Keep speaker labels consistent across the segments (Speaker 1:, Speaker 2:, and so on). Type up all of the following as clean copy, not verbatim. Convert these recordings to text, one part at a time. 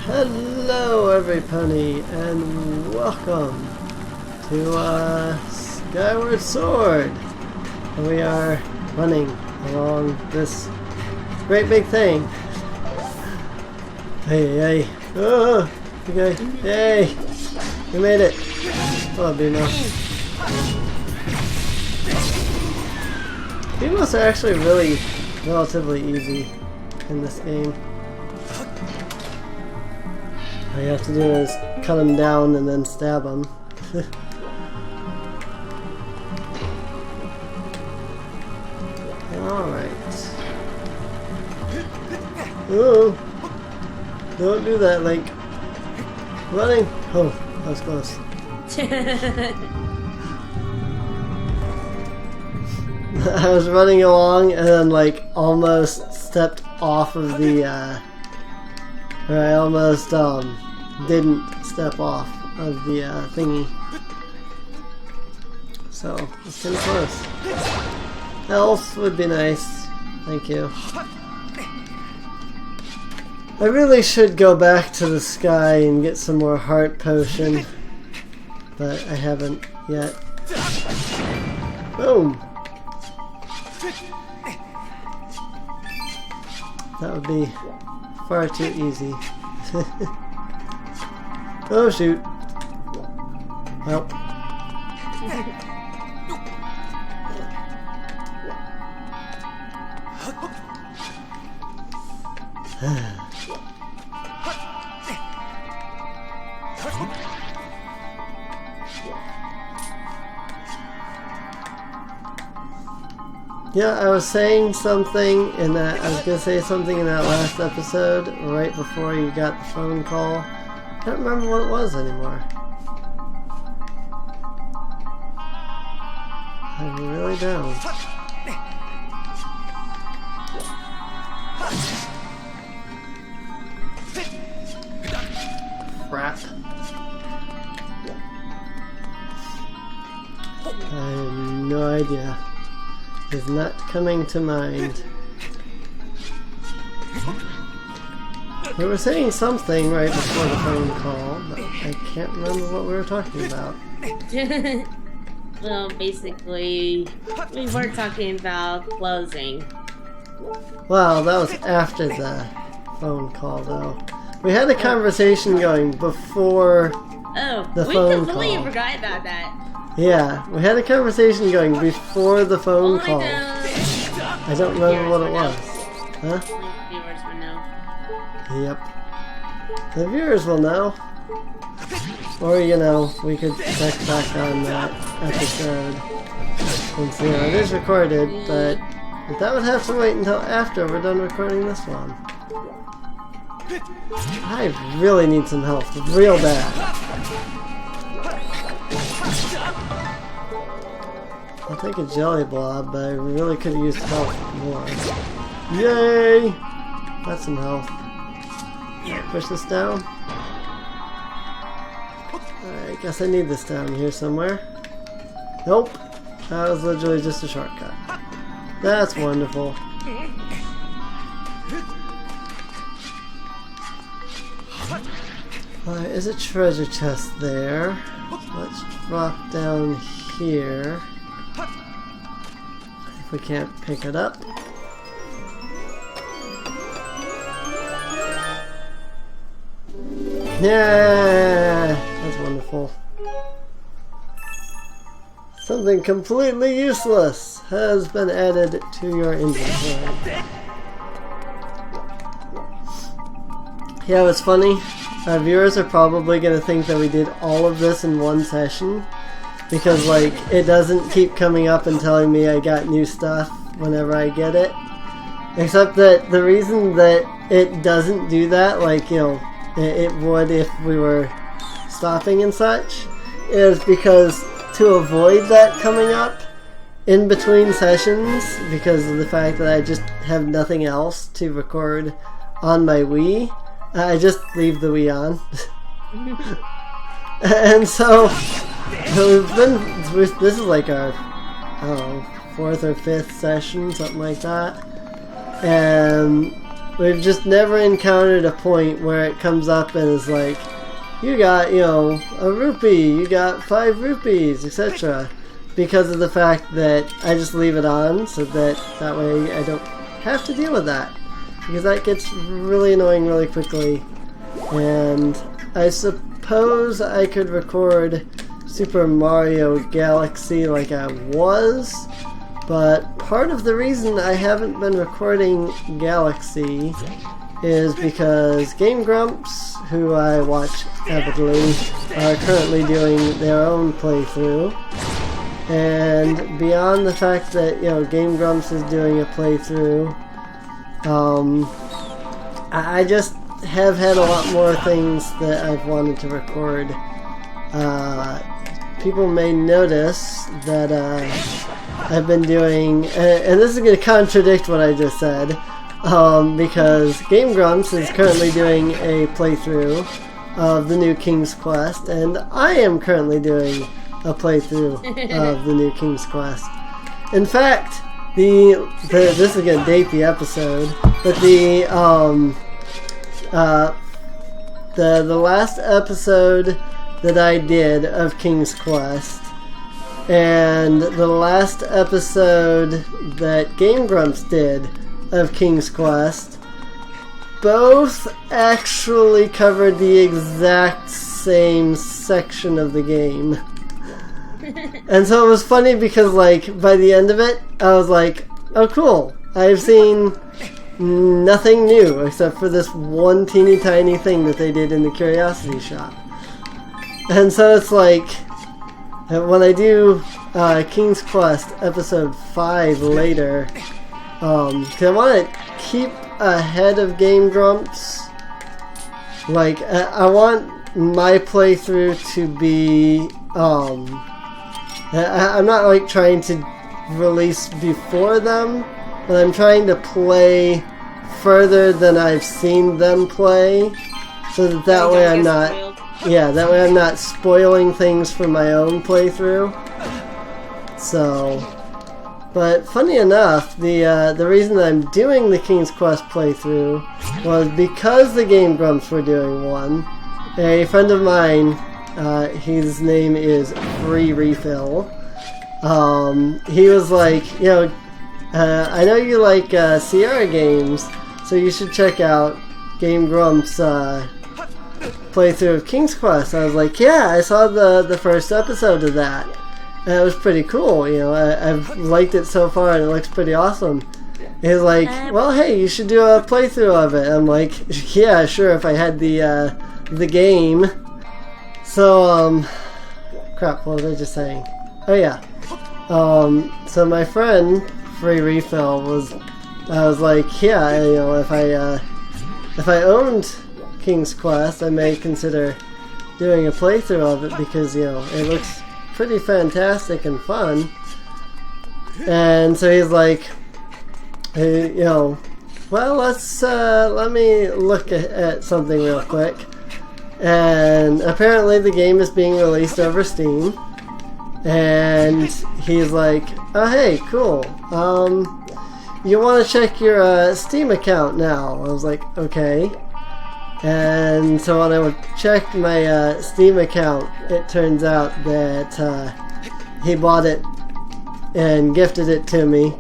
Speaker 1: Hello everybody and welcome to Skyward Sword. And we are running along this great big thing. Hey, oh, okay, yay, we made it. Oh, Beamos. Beamos are actually really relatively easy in this game. All you have to do is cut them down and then stab them. Alright. Ooh! Don't do that, Link. Running! Oh, that was close. I was running along and then like almost stepped off of the or I almost didn't step off of the thingy. So it's kinda close. Health would be nice. Thank you. I really should go back to the sky and get some more heart potion, but I haven't yet. Boom! That would be far too easy. Oh shoot. Well. Yeah, I was saying something in that, I was going to say something in that last episode, right before you got the phone call. I don't remember what it was anymore. I really don't. Crap. I have no idea. Is not coming to mind. We were saying something right before the phone call, but I can't remember what we were talking about.
Speaker 2: Well, basically, we were talking about closing.
Speaker 1: Well, that was after the phone call, though. We had a conversation going before the phone call.
Speaker 2: We completely forgot about that.
Speaker 1: Yeah, we had a conversation going before the phone call. I don't remember what it was. Huh?
Speaker 2: Viewers will know.
Speaker 1: Yep. The viewers will know. Or, you know, we could check back on that episode and see how it is recorded, but that would have to wait until after we're done recording this one. I really need some help, real bad. I'll take a jelly blob, but I really could have used health more. Yay! That's some health. Push this down. I guess I need this down here somewhere. Nope. That was literally just a shortcut. That's wonderful. There is a treasure chest there. Let's drop down here. If we can't pick it up. Yeah, that's wonderful. Something completely useless has been added to your inventory. Yeah, it's funny. Our viewers are probably going to think that we did all of this in one session. Because, like, it doesn't keep coming up and telling me I got new stuff whenever I get it. Except that the reason that it doesn't do that, like, you know, it would if we were stopping and such, is because to avoid that coming up in between sessions, because of the fact that I just have nothing else to record on my Wii, I just leave the Wii on. And so this is like our, I don't know, 4th or 5th session, something like that. And we've just never encountered a point where it comes up and is like, you got, you know, a rupee, you got 5 rupees, etc. Because of the fact that I just leave it on so that way I don't have to deal with that. Because that gets really annoying really quickly. And I suppose I could record Super Mario Galaxy like I was, but part of the reason I haven't been recording Galaxy is because Game Grumps, who I watch avidly, are currently doing their own playthrough. And beyond the fact that, you know, Game Grumps is doing a playthrough, I just have had a lot more things that I've wanted to record. People may notice that I've been doing, and this is going to contradict what I just said, because Game Grumps is currently doing a playthrough of the new King's Quest, and I am currently doing a playthrough of the new King's Quest. In fact, this is going to date the episode, but the last episode that I did of King's Quest and the last episode that Game Grumps did of King's Quest both actually covered the exact same section of the game. And so it was funny because, like, by the end of it, I was like, oh cool, I've seen nothing new except for this one teeny tiny thing that they did in the Curiosity Shop. And so it's like, when I do King's Quest episode 5 later, cause I want to keep ahead of Game Grumps. Like, I want my playthrough to be, I'm not like trying to release before them, but I'm trying to play further than I've seen them play, so that way I'm not, that way I'm not spoiling things for my own playthrough. So, but funny enough, the reason that I'm doing the King's Quest playthrough was because the Game Grumps were doing one. A friend of mine, his name is Free Refill. He was like, you know, I know you like Sierra games, so you should check out Game Grumps' playthrough of King's Quest. I was like, yeah, I saw the first episode of that, and it was pretty cool. You know, I've liked it so far, and it looks pretty awesome. He's like, well, hey, you should do a playthrough of it. I'm like, yeah, sure, if I had the game. So, crap, what was I just saying? Oh yeah. So my friend Free Refill I was like, yeah, you know, if I owned King's Quest, I may consider doing a playthrough of it because, you know, it looks pretty fantastic and fun. And so he's like, hey, you know, well, let me look at something real quick. And apparently the game is being released over Steam. And he's like, oh hey, cool. You want to check your Steam account now? I was like, okay. And so when I checked my Steam account, it turns out that he bought it and gifted it to me.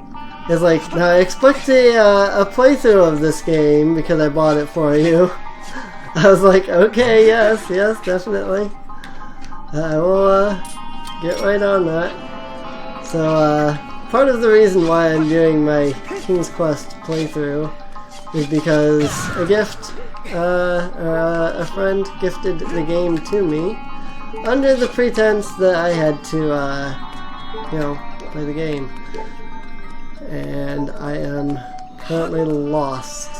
Speaker 1: It's like, now I expect a playthrough of this game because I bought it for you. I was like, okay, yes, definitely. I will get right on that. So, part of the reason why I'm doing my King's Quest playthrough is because a friend gifted the game to me under the pretense that I had to, you know, play the game. And I am currently lost.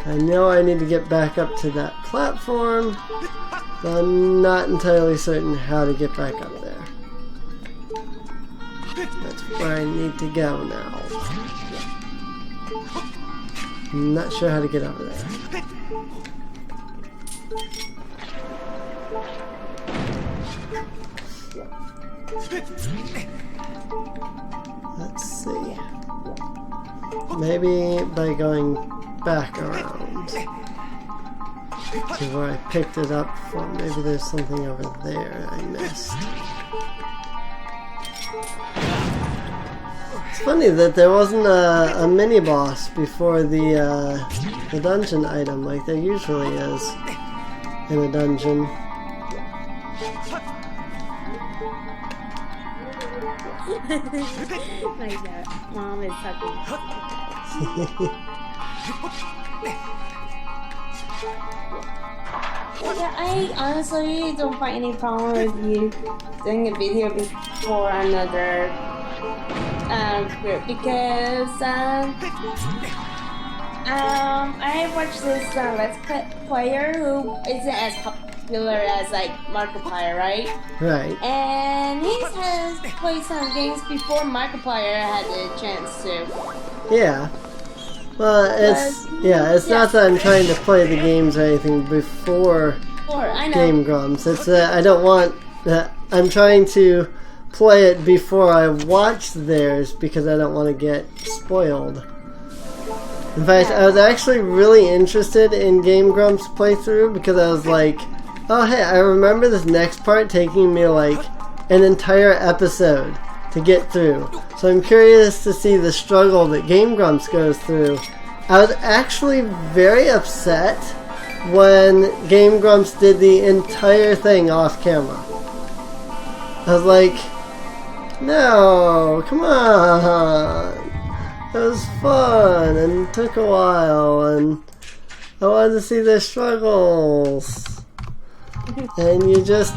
Speaker 1: I know I need to get back up to that platform, but I'm not entirely certain how to get back up there. That's where I need to go now. I'm not sure how to get over there. Let's see. Maybe by going back around to where I picked it up from. Maybe there's something over there I missed. It's funny that there wasn't a mini boss before the dungeon item like there usually is in a dungeon.
Speaker 2: Like that. Mom is talking. Yeah, I honestly don't find any problem with you doing a video before another group because I watched this Let's Player who isn't as popular as like Markiplier, right?
Speaker 1: Right.
Speaker 2: And he has played some games before Markiplier had the chance to.
Speaker 1: Yeah. Well, it's not that I'm trying to play the games or anything before Game Grumps. It's I don't want. I'm trying to play it before I watch theirs because I don't want to get spoiled. In fact, I was actually really interested in Game Grumps' playthrough because I was like, oh hey, I remember this next part taking me like an entire episode to get through. So I'm curious to see the struggle that Game Grumps goes through. I was actually very upset when Game Grumps did the entire thing off camera. I was like, no, come on. It was fun and took a while and I wanted to see their struggles. And you just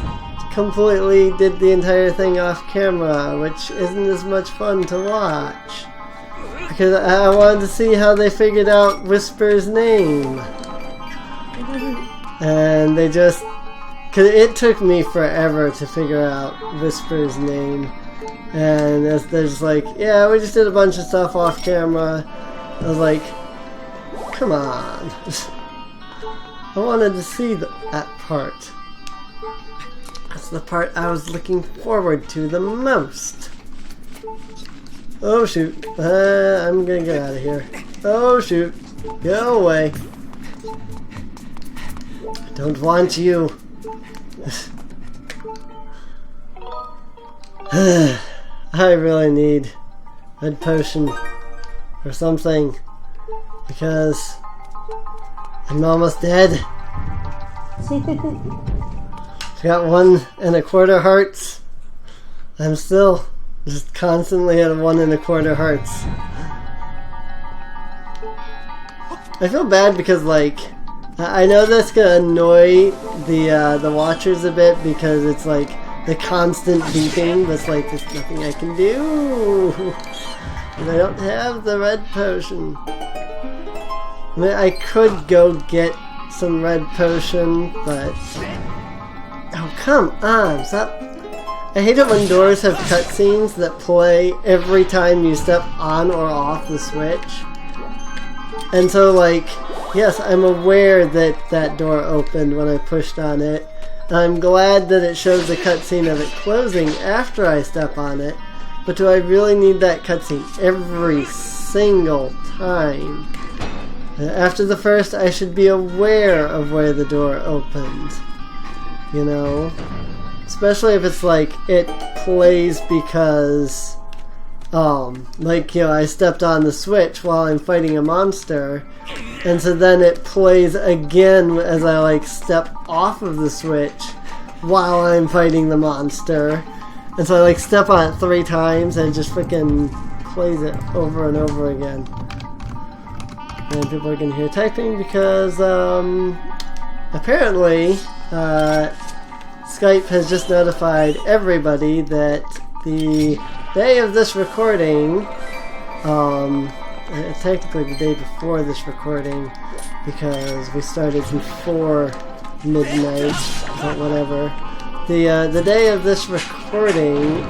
Speaker 1: completely did the entire thing off camera, which isn't as much fun to watch. Because I wanted to see how they figured out Whisper's name. And they just... Because it took me forever to figure out Whisper's name. And they're just like, yeah, we just did a bunch of stuff off camera. I was like, come on. I wanted to see that part. That's the part I was looking forward to the most. Oh shoot. I'm gonna get out of here. Oh shoot. Go away. I don't want you. I really need a red potion or something because I'm almost dead. Got 1 1/4 hearts. I'm still just constantly at 1 1/4 hearts. I feel bad because like I know that's gonna annoy the watchers a bit because it's like the constant beeping, but it's like there's nothing I can do. And I don't have the red potion. I mean, I could go get some red potion, but oh come on, stop. I hate it when doors have cutscenes that play every time you step on or off the switch. And so like, yes, I'm aware that that door opened when I pushed on it. I'm glad that it shows the cutscene of it closing after I step on it, but do I really need that cutscene every single time? After the first, I should be aware of where the door opened, you know? Especially if it's like, it plays because, like, you know, I stepped on the switch while I'm fighting a monster, and so then it plays again as I like step off of the switch while I'm fighting the monster. And so I like step on it 3 times and it just freaking plays it over and over again. And people are gonna hear typing because apparently Skype has just notified everybody that the day of this recording, technically the day before this recording, because we started before midnight, but whatever. The day of this recording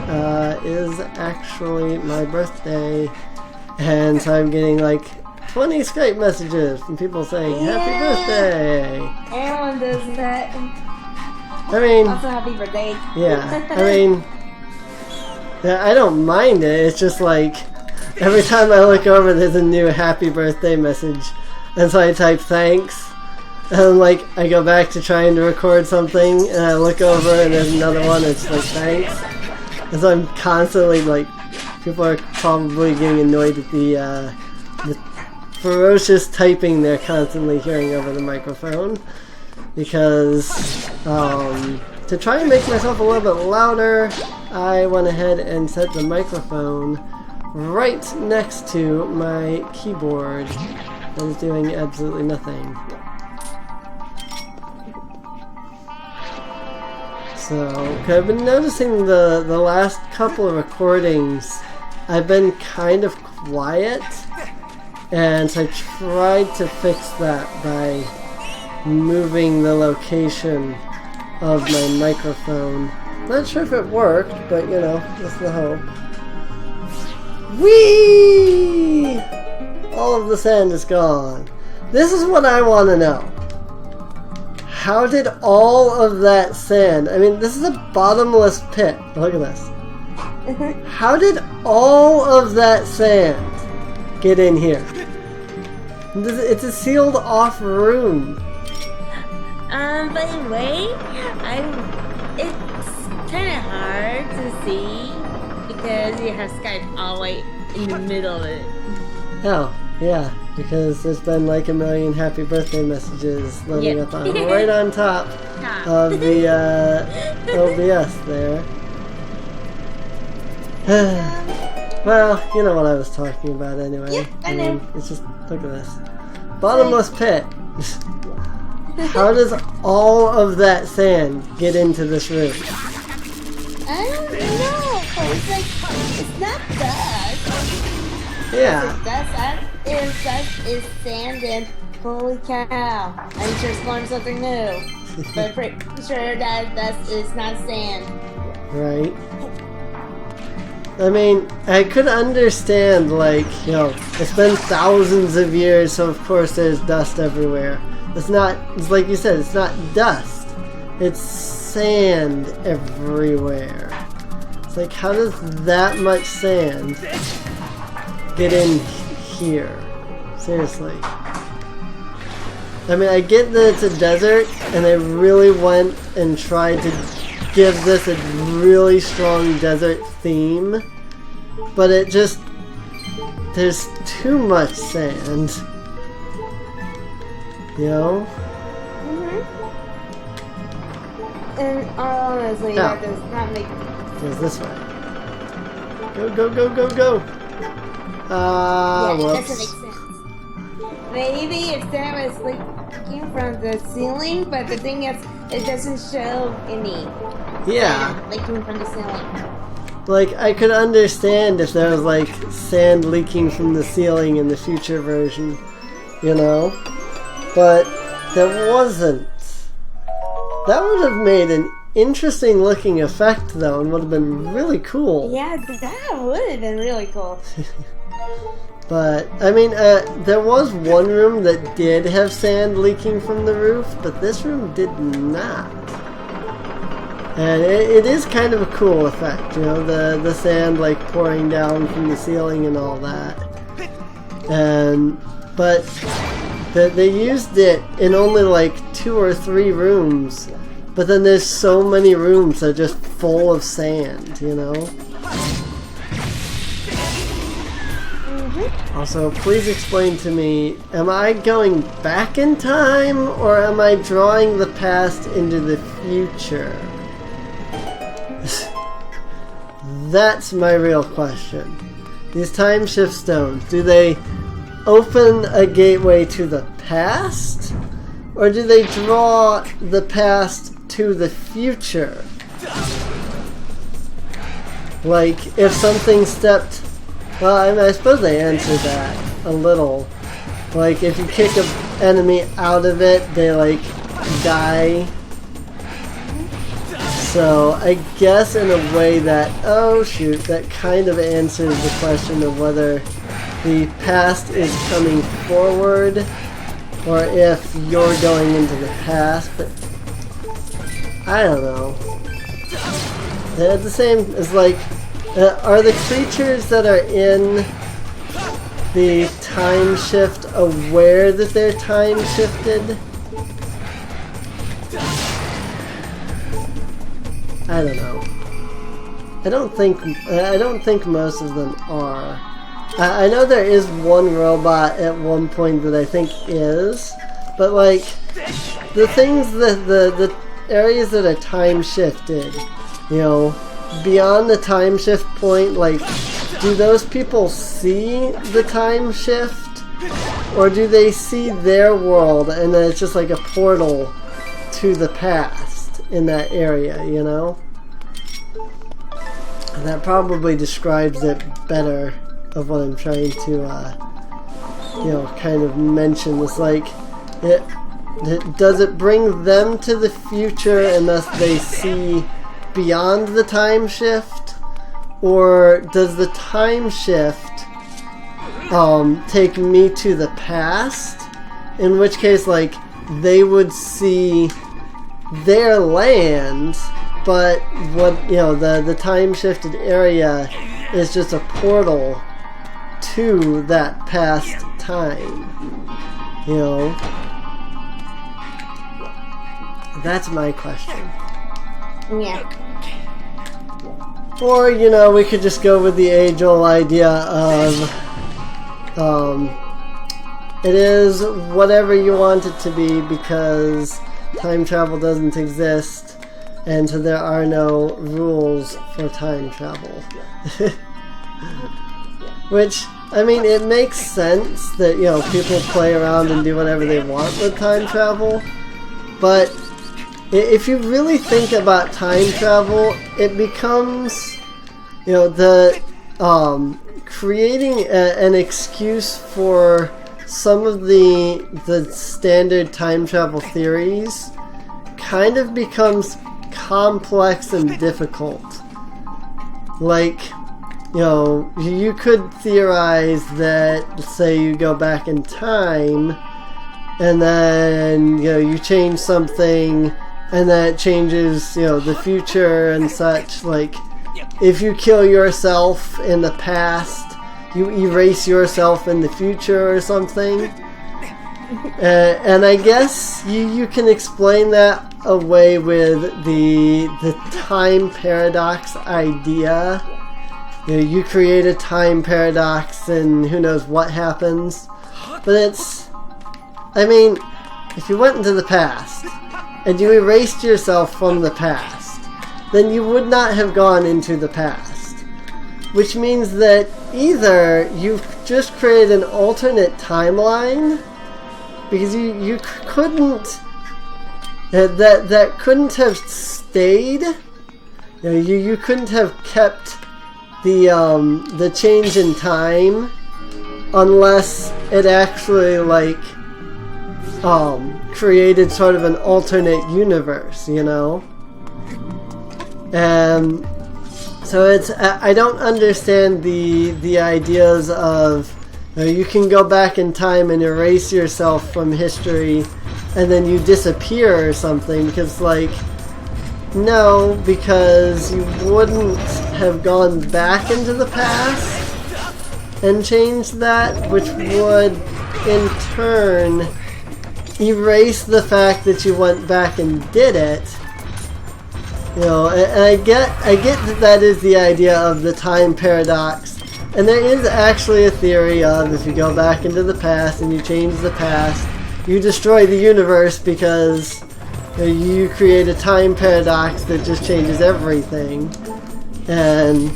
Speaker 1: is actually my birthday, and so I'm getting like 20 Skype messages from people saying happy birthday.
Speaker 2: Everyone does that.
Speaker 1: I mean,
Speaker 2: also happy birthday.
Speaker 1: Yeah, I mean, yeah, I don't mind it. It's just like every time I look over, there's a new happy birthday message. And so I type thanks. And like I go back to trying to record something and I look over and there's another one, it's like thanks. And so I'm constantly like, people are probably getting annoyed at the ferocious typing they're constantly hearing over the microphone. Because to try and make myself a little bit louder, I went ahead and set the microphone right next to my keyboard that is doing absolutely nothing. So, I've been noticing the last couple of recordings, I've been kind of quiet, and so I tried to fix that by moving the location of my microphone. Not sure if it worked, but you know, that's the hope. Whee! All of the sand is gone. This is what I want to know. How did all of that sand... I mean, this is a bottomless pit. Look at this. How did all of that sand get in here? It's a sealed off room.
Speaker 2: By the way, it's kind of hard to see because you have Skype all the way in the middle of it.
Speaker 1: Oh, yeah, because there's been like a million happy birthday messages loading up on right on top of the OBS there. Well, you know what I was talking about anyway.
Speaker 2: Yep, I know.
Speaker 1: mean, it's just, look at this. Bottomless pit. How does all of that sand get into this room?
Speaker 2: I don't know. It's like, it's not dust.
Speaker 1: Yeah.
Speaker 2: Dust is sand and holy cow. I'm sure exploring something new. But I'm pretty sure that dust is not sand.
Speaker 1: Right. I mean, I could understand, like, you know, it's been thousands of years, so of course there's dust everywhere. It's like you said, it's not dust. It's sand everywhere. It's like, how does that much sand get in here? Seriously. I mean, I get that it's a desert, and they really went and tried to give this a really strong desert theme, but it just, there's too much sand. You know?
Speaker 2: And honestly, that does not make
Speaker 1: Goes this way. Go, go, go, go, go!
Speaker 2: yeah, it
Speaker 1: whoops.
Speaker 2: doesn't make sense. Maybe if that was leaking from the ceiling, but the thing is, it doesn't show any.
Speaker 1: Yeah.
Speaker 2: Leaking from the ceiling.
Speaker 1: Like, I could understand if there was, like, sand leaking from the ceiling in the future version, you know? But there wasn't. That would have made an interesting looking effect, though, and would have been really cool.
Speaker 2: Yeah, that would have been really cool.
Speaker 1: But, I mean, there was one room that did have sand leaking from the roof, but this room did not. And it is kind of a cool effect, you know, the sand like pouring down from the ceiling and all that. But they used it in only like 2 or 3 rooms, but then there's so many rooms that are just full of sand, you know? Also, please explain to me, am I going back in time, or am I drawing the past into the future? That's my real question. These time shift stones, do they open a gateway to the past? Or do they draw the past to the future? Like, if something stepped... Well, I mean, I suppose they answered that a little. Like, if you kick an enemy out of it, they, like, die. So, I guess in a way that, oh shoot, that kind of answers the question of whether the past is coming forward or if you're going into the past, but I don't know. They're the same as like, are the creatures that are in the time shift aware that they're time shifted? I don't know. I don't think most of them are. I know there is one robot at one point that I think is, but like the things that the areas that are time shifted, you know, beyond the time shift point, like, do those people see the time shift, or do they see their world and then it's just like a portal to the past in that area, you know? And that probably describes it better of what I'm trying to, you know, kind of mention. It's like, does it bring them to the future and thus they see beyond the time shift? Or does the time shift take me to the past? In which case, like, they would see their land, but what, you know, the time shifted area is just a portal to that past time. You know? That's my question.
Speaker 2: Yeah.
Speaker 1: Or, you know, we could just go with the age-old idea of it is whatever you want it to be because time travel doesn't exist and so there are no rules for time travel. Which, I mean, it makes sense that, you know, people play around and do whatever they want with time travel, but if you really think about time travel, it becomes, you know, the creating an excuse for some of the standard time travel theories kind of becomes complex and difficult. Like, you know, you could theorize that, let's say you go back in time and then, you know, you change something and that changes, you know, the future and such. Like, if you kill yourself in the past, you erase yourself in the future or something. And I guess you can explain that away with the time paradox idea. You know, you create a time paradox and who knows what happens. But it's, I mean, if you went into the past and you erased yourself from the past, then you would not have gone into the past. Which means that either you've just created an alternate timeline, because you couldn't, that couldn't have stayed. You know, you couldn't have kept the change in time unless it actually, like, created sort of an alternate universe, you know? And so it's, I don't understand the ideas of, you know, you can go back in time and erase yourself from history and then you disappear or something, because, like, no, because you wouldn't have gone back into the past and changed that, which would in turn erase the fact that you went back and did it. You know, and I get that is the idea of the time paradox, and there is actually a theory of if you go back into the past and you change the past, you destroy the universe because you create a time paradox that just changes everything. And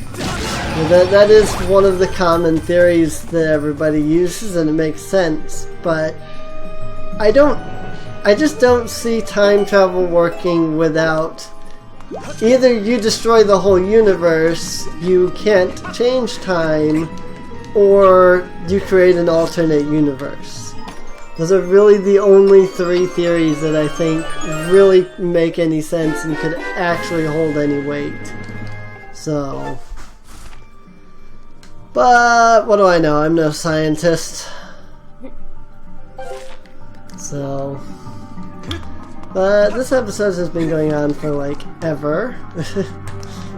Speaker 1: that is one of the common theories that everybody uses, and it makes sense, but I just don't see time travel working without either you destroy the whole universe, you can't change time, or you create an alternate universe. Those are really the only three theories that I think really make any sense and could actually hold any weight. So, but what do I know? I'm no scientist. So, but this episode has been going on for like ever.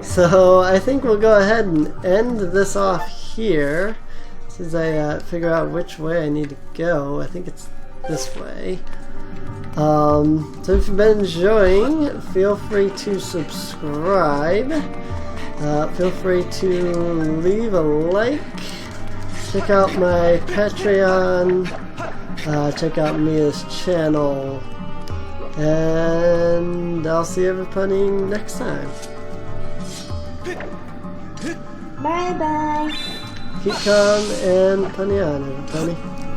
Speaker 1: So I think we'll go ahead and end this off here. as I figure out which way I need to go. I think it's this way. So if you've been enjoying, feel free to subscribe. Feel free to leave a like. Check out my Patreon. Check out Mia's channel. And I'll see everybody next time.
Speaker 2: Bye bye.
Speaker 1: Keep calm and punny on, everybody.